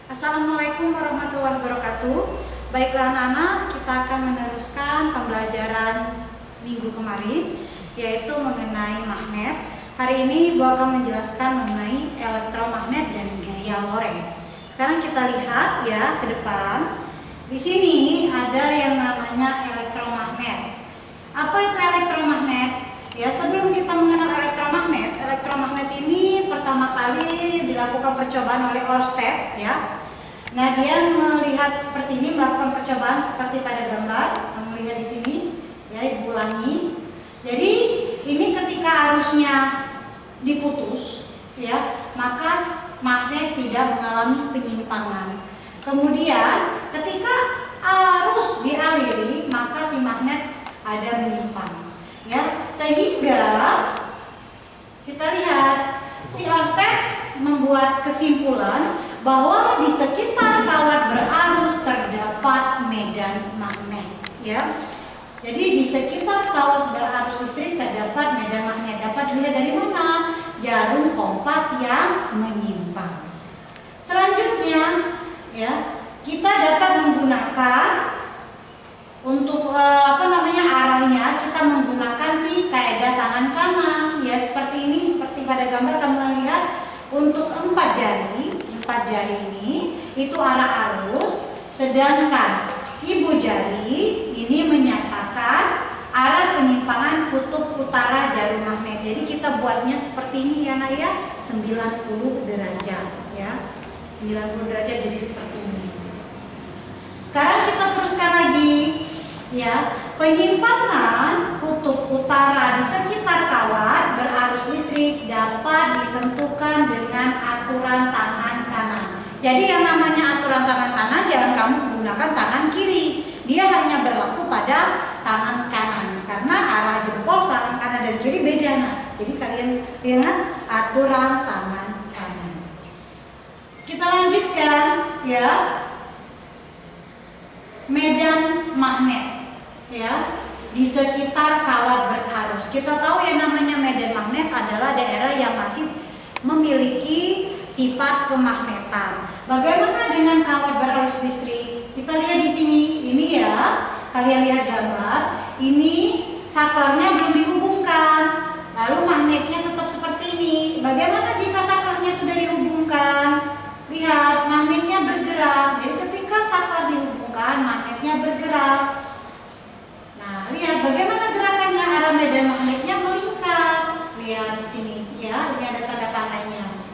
Assalamualaikum warahmatullahi wabarakatuh. Baiklah anak-anak, kita akan meneruskan pembelajaran minggu kemarin, yaitu mengenai magnet. Hari ini Ibu akan menjelaskan mengenai elektromagnet dan gaya Lorentz. Sekarang kita lihat ya ke depan. Di sini ada yang namanya elektromagnet. Apa itu elektromagnet? Ya, sebelum kita mengenal elektromagnet ini pertama kali dilakukan percobaan oleh Ørsted ya. Nah, dia melihat seperti ini, melakukan percobaan seperti pada gambar. Kamu lihat di sini, ya, Ibu ulangi. Jadi, ini ketika arusnya diputus, ya, maka magnet tidak mengalami penyimpangan. Kemudian, ketika arus dialiri, maka si magnet ada menyimpang. Ya, sehingga kita lihat si Ørsted membuat kesimpulan bahwa di sekitar kawat berarus terdapat medan magnet, ya. Jadi di sekitar kawat berarus listrik terdapat medan magnet. Dapat dilihat dari mana? Jarum kompas yang menyimpang. Selanjutnya, ya, kita dapat menggunakan untuk arahnya kita menggunakan si kaidah tangan kanan, ya, seperti ini, seperti pada gambar kamu lihat. Untuk empat jari ini itu arah arus, sedangkan ibu jari ini menyatakan arah penyimpangan kutub utara jarum magnet. Jadi kita buatnya seperti ini ya nak ya, 90 derajat ya. 90 derajat jadi seperti ini. Sekarang kita teruskan lagi ya. Penyimpangan kutub utara di sekitar kawat berarus listrik dapat ditentukan dengan aturan tangan kanan. Jadi yang namanya aturan tangan kanan jangan kamu gunakan tangan kiri. Dia hanya berlaku pada tangan kanan karena arah jempol tangan kanan dan kiri beda nah. Jadi kalian lihat aturan tangan kanan. Kita lanjutkan ya. Medan magnet. Ya, di sekitar kawat berarus. Kita tahu yang namanya medan magnet adalah daerah yang masih memiliki sifat kemagnetan. Bagaimana dengan kawat berarus listrik? Kita lihat di sini, ini ya, kalian lihat gambar. Ini saklarnya belum dihubungkan, lalu magnetnya tetap seperti ini. Bagaimana jika saklarnya sudah dihubungkan? Lihat, magnetnya bergerak. Jadi ketika saklar dihubungkan, magnetnya bergerak. Lihat bagaimana gerakannya, arah medan magnetnya melingkar. Lihat di sini ya, ini ada tanda panahnya.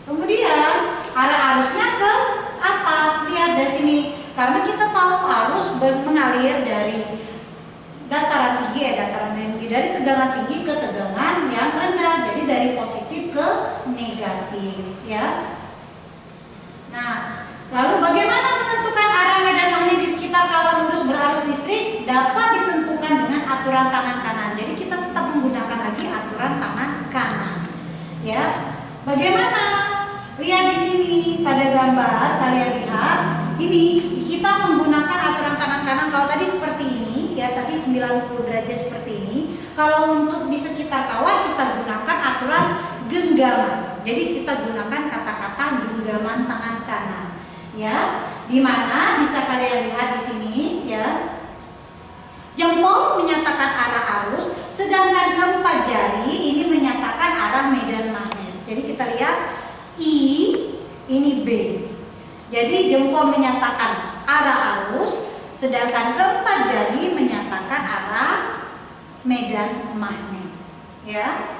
Kemudian arah arusnya ke atas. Lihat dari sini, karena kita tahu arus mengalir dari dataran tinggi dari tegangan tinggi ke tegangan yang rendah. Jadi dari positif ke negatif ya. Nah, lalu bagaimana menentukan arah medan magnet di sekitar kawat lurus berarus listrik? Dapat ditentukan dengan aturan tangan kanan. Jadi kita tetap menggunakan lagi aturan tangan kanan. Ya. Bagaimana? Lihat di sini pada gambar, kalian lihat. Ini kita menggunakan aturan tangan kanan. Kalau tadi seperti ini, ya tadi 90 derajat seperti ini. Kalau untuk di sekitar kawat kita gunakan aturan genggaman. Jadi kita gunakan kata-kata genggaman tangan kanan. Ya, di mana bisa kalian lihat di sini ya. Jempol menyatakan arah arus, sedangkan keempat jari ini menyatakan arah medan magnet. Jadi kita lihat I, ini B. Jadi jempol menyatakan arah arus, sedangkan keempat jari menyatakan arah medan magnet. Ya.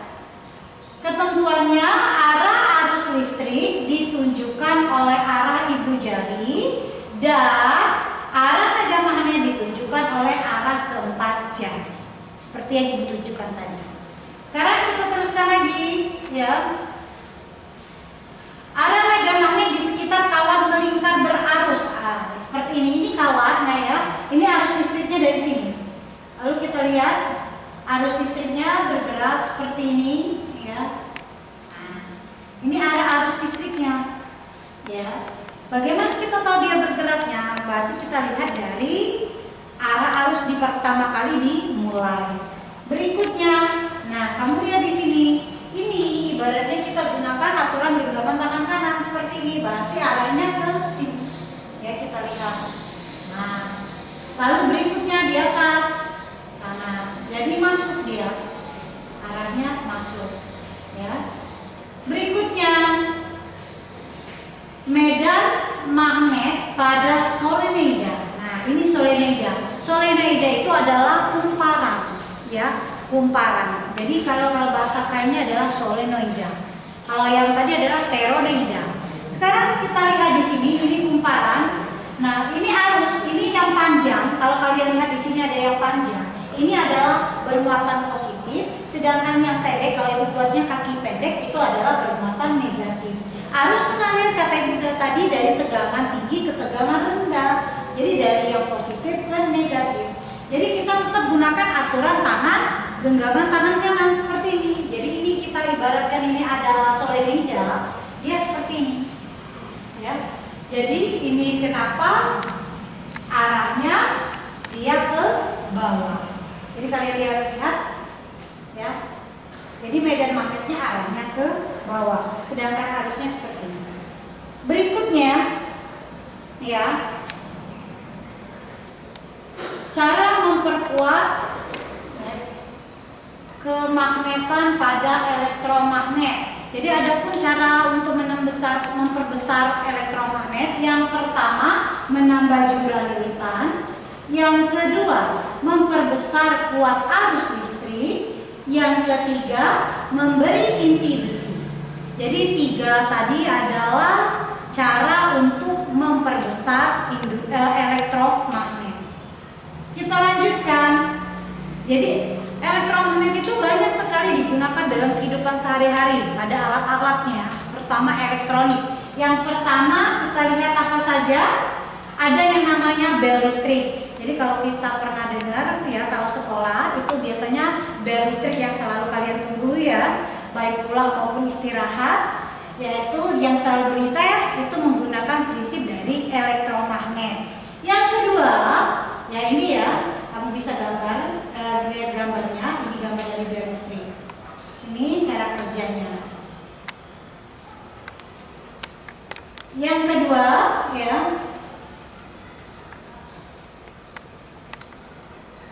Ketentuannya arah arus listrik ditunjukkan oleh arah ibu jari dan arah medan magnet ditunjukkan oleh arah keempat jari. Seperti yang ibu tunjukkan tadi. Sekarang kita teruskan lagi ya. Arah medan magnet di sekitar kawat melingkar berarus. Seperti ini. Ini kawat, nah ya. Ini arus listriknya dari sini. Lalu kita lihat arus listriknya bergerak seperti ini. Ya. Nah, ini arah arus listriknya. Ya. Bagaimana kita tahu dia bergeraknya? Berarti kita lihat dari arah arus di pertama kali dimulai. Berikutnya, nah kamu lihat di sini. Ini ibaratnya kita gunakan aturan genggaman tangan kanan seperti ini. Berarti arahnya medan magnet pada solenoida. Nah, ini solenoida. Solenoida itu adalah kumparan, ya, kumparan. Jadi kalau bahasa kerennya adalah solenoida. Kalau yang tadi adalah toroidal. Sekarang kita lihat di sini, ini kumparan. Nah, ini arus, ini yang panjang. Kalau kalian lihat di sini ada yang panjang. Ini adalah bermuatan positif, sedangkan yang pendek, kalau ibu buatnya kaki pendek, itu adalah bermuatan negatif. Arus mengalir kata ibu tadi dari tegangan tinggi ke tegangan rendah. Jadi dari yang positif ke negatif. Jadi kita tetap gunakan aturan tangan, genggaman tangan kanan seperti ini. Jadi ini kita ibaratkan ini adalah solenoida, dia seperti ini. Ya. Jadi ini kenapa arahnya dia ke bawah. Jadi kalian lihat, ya. Jadi medan magnetnya arahnya ke bawah, sedangkan arusnya seperti ini. Berikutnya, ya, cara memperkuat kemagnetan pada elektromagnet. Jadi ada pun cara untuk memperbesar elektromagnet. Yang pertama, menambah jumlah lilitan. Yang kedua, memperbesar kuat arus listrik. Yang ketiga, memberi inti besi. Jadi tiga tadi adalah cara untuk memperbesar elektromagnet. Kita lanjutkan. Jadi elektromagnet itu banyak sekali digunakan dalam kehidupan sehari-hari pada alat-alatnya. Pertama, elektronik. Yang pertama kita lihat apa saja? Ada yang namanya bel listrik. Jadi kalau kita pernah dengar ya, kalau sekolah itu biasanya bel listrik yang selalu kalian tunggu ya, baik pulang maupun istirahat, yaitu yang selalu bunyi tes, itu menggunakan prinsip dari elektromagnet. Yang kedua, ya ini ya, kamu bisa gambar, lihat gambarnya, ini gambar dari bel listrik. Ini cara kerjanya. Yang kedua, ya,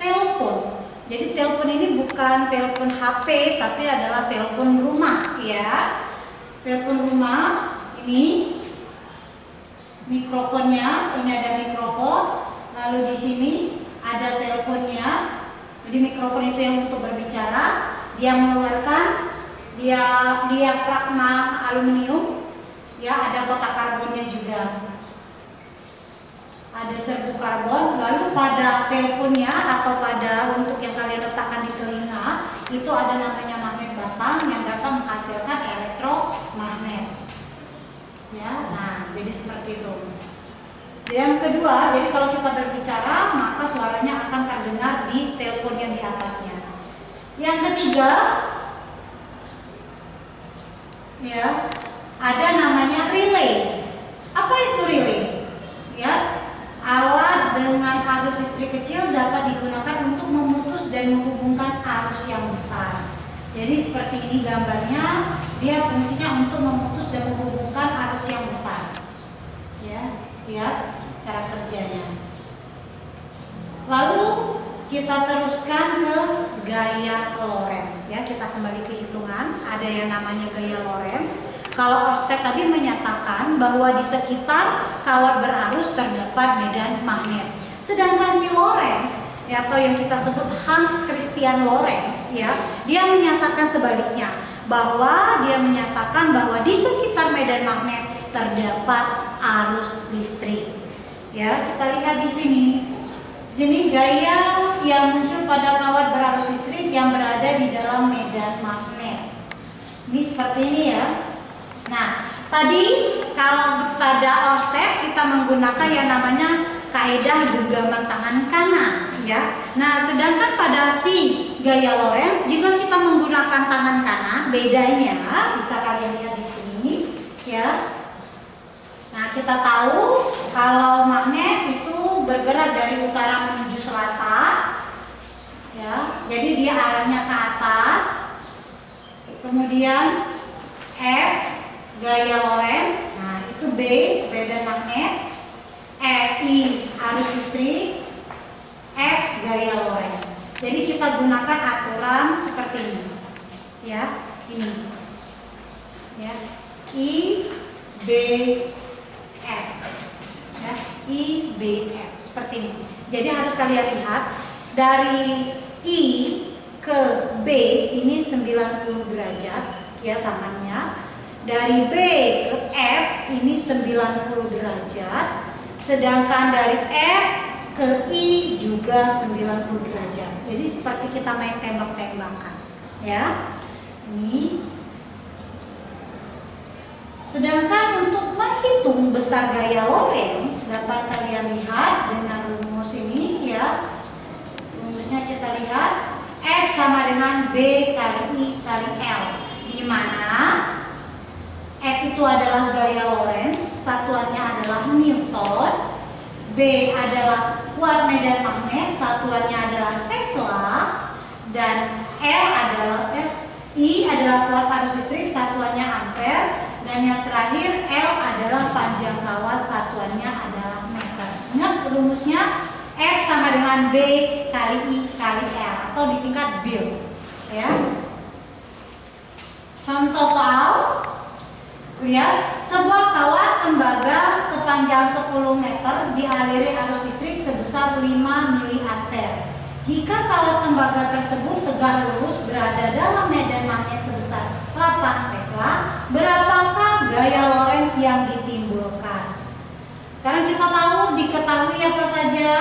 telepon. Jadi telepon ini bukan telepon HP, tapi adalah telepon rumah, ya. Telepon rumah ini mikrofonnya, ini ada mikrofon, lalu di sini ada teleponnya. Jadi mikrofon itu yang untuk berbicara, dia mengeluarkan diafragma aluminium, ya, ada kotak karbonnya juga. Ada serbu karbon, lalu pada teleponnya atau pada untuk yang kalian letakkan di telinga itu ada namanya magnet batang yang dapat menghasilkan elektromagnet. Ya, nah jadi seperti itu. Yang kedua, jadi kalau kita berbicara maka suaranya akan terdengar di telepon yang di atasnya. Yang ketiga, ya, ada namanya relay. Apa itu relay? Ya, alat dengan arus listrik kecil dapat digunakan untuk memutus dan menghubungkan arus yang besar. Jadi seperti ini gambarnya, dia fungsinya untuk memutus dan menghubungkan arus yang besar. Ya, lihat cara kerjanya. Lalu kita teruskan ke gaya Lorentz. Ya, kita kembali ke hitungan. Ada yang namanya gaya Lorentz. Kalau Oersted tadi menyatakan bahwa di sekitar kawat berarus terdapat medan magnet. Sedangkan si Lorentz, ya, atau yang kita sebut Hans Christian Lorentz, ya, dia menyatakan sebaliknya, bahwa dia menyatakan bahwa di sekitar medan magnet terdapat arus listrik. Ya, kita lihat di sini. Sini gaya yang muncul pada kawat berarus listrik yang berada di dalam medan magnet. Ini seperti ini ya. Nah, tadi kalau pada Oersted kita menggunakan yang namanya kaidah genggaman tangan kanan, ya. Nah, sedangkan pada si gaya Lorentz juga kita menggunakan tangan kanan. Bedanya bisa kalian lihat di sini, ya. Nah, kita tahu kalau magnet itu bergerak dari utara menuju selatan, ya. Jadi dia arahnya ke atas. Kemudian F gaya Lorentz, nah itu B medan magnet, I arus listrik, F gaya Lorentz. Jadi kita gunakan aturan seperti ini, ya, ini, ya, I, B, I, B, F. Seperti ini. Jadi harus kalian lihat dari I ke B ini 90 derajat ya tangannya. Dari B ke F ini 90 derajat. Sedangkan dari F ke I juga 90 derajat. Jadi seperti kita main tembak-tembakan ya. Ini. Sedangkan untuk menghitung besar gaya Lorentz dapat kalian lihat dengan rumus ini ya. Rumusnya kita lihat F sama dengan B kali I kali L, di mana F itu adalah gaya Lorentz, satuannya adalah Newton. B adalah kuat medan magnet, satuannya adalah Tesla. Dan I adalah kuat arus listrik, satuannya ampere. Dan yang terakhir L adalah panjang kawat, satuannya adalah meter. Ingat rumusnya F sama dengan B kali I kali L atau disingkat BIL ya. Contoh soal, lihat, sebuah kawat tembaga sepanjang 10 meter dialiri arus listrik sebesar 5 mA. Jika kawat tembaga tersebut tegak lurus berada dalam medan magnet sebesar 8 Tesla, berapakah gaya Lorentz yang ditimbulkan? Sekarang kita diketahui apa saja?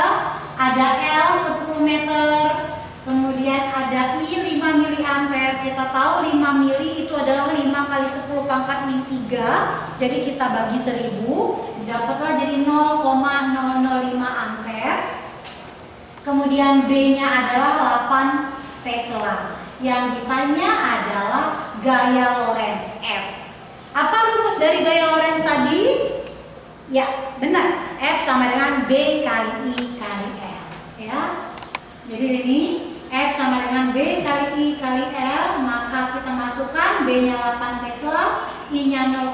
Ada L 10 meter, kemudian ada I 5 mA. Kita tahu 5 mili itu adalah 5 kali 10 pangkat min 3. Jadi kita bagi 1000, dapatlah jadi 0,005 ampere. Kemudian B-nya adalah 8 Tesla. Yang ditanya adalah gaya Lorentz F. Apa rumus dari gaya Lorentz tadi? Ya, benar. F sama dengan B kali I kali L. Ya. Jadi ini F sama dengan B kali I kali L. Maka kita masukkan B-nya 8 Tesla, I-nya 0,05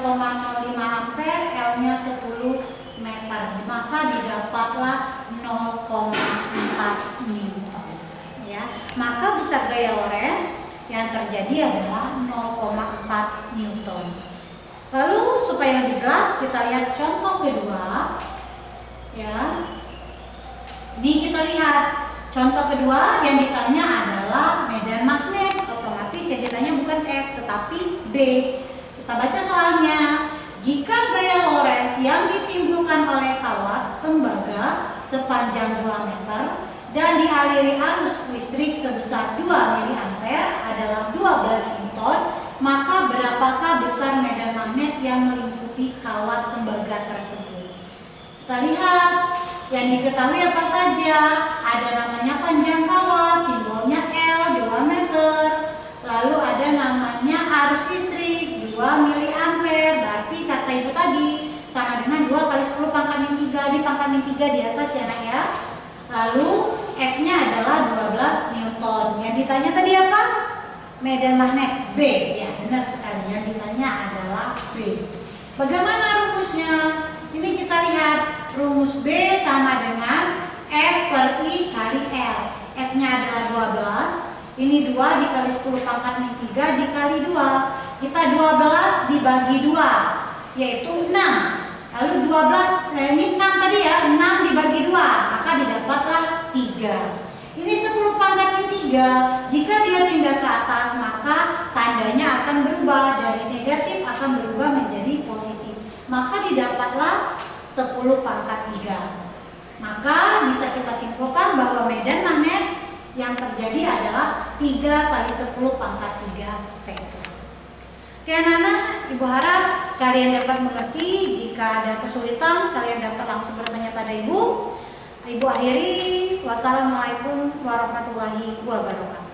ampere, L-nya 10 meter. Maka didapatlah 0,4 Newton. Ya. Maka besar gaya Lorentz yang terjadi adalah 0,4 Newton. Lalu supaya lebih jelas kita lihat contoh kedua. Ya. Ini kita lihat contoh kedua yang ditanya adalah medan magnet. Otomatis yang ditanya bukan F tetapi B. Kita baca soalnya. Jika gaya Lorentz yang ditimbulkan oleh kawat tembaga sepanjang 2 meter dan dialiri arus listrik sebesar 2 mA adalah 12 Newton, maka berapakah besar medan magnet yang meliputi kawat tembaga tersebut? Kita lihat yang diketahui apa saja. Ada namanya panjang kawat, simbolnya L 2 meter. Lalu ada namanya arus listrik 2 mA. Berarti kata ibu tadi sama dengan 2 kali 10 pangkat min 3. Di pangkat min 3 di atas ya nak ya. Lalu F-nya adalah 12 Newton. Yang ditanya tadi apa? Medan magnet B. Ya, benar sekali. Yang ditanya adalah B. Bagaimana rumusnya? Ini kita lihat. Rumus B sama dengan F per I kali L. F-nya adalah 12. Ini 2 dikali 10 pangkat min 3 dikali 2. Kita 12 dibagi 2, yaitu 6. Lalu 12, ini 6 tadi ya, 6 dibagi 2, maka didapatlah 3. Ini 10 pangkat min 3, jika dia pindah ke atas, maka tandanya akan berubah. Dari negatif akan berubah menjadi positif. Maka didapatlah 10 pangkat 3. Maka bisa kita simpulkan bahwa medan magnet yang terjadi adalah 3 kali 10 pangkat 3 Tesla. Oke anak-anak, ibu harap kalian dapat mengerti. Jika ada kesulitan, kalian dapat langsung bertanya pada ibu. Ibu akhiri, wassalamualaikum warahmatullahi wabarakatuh.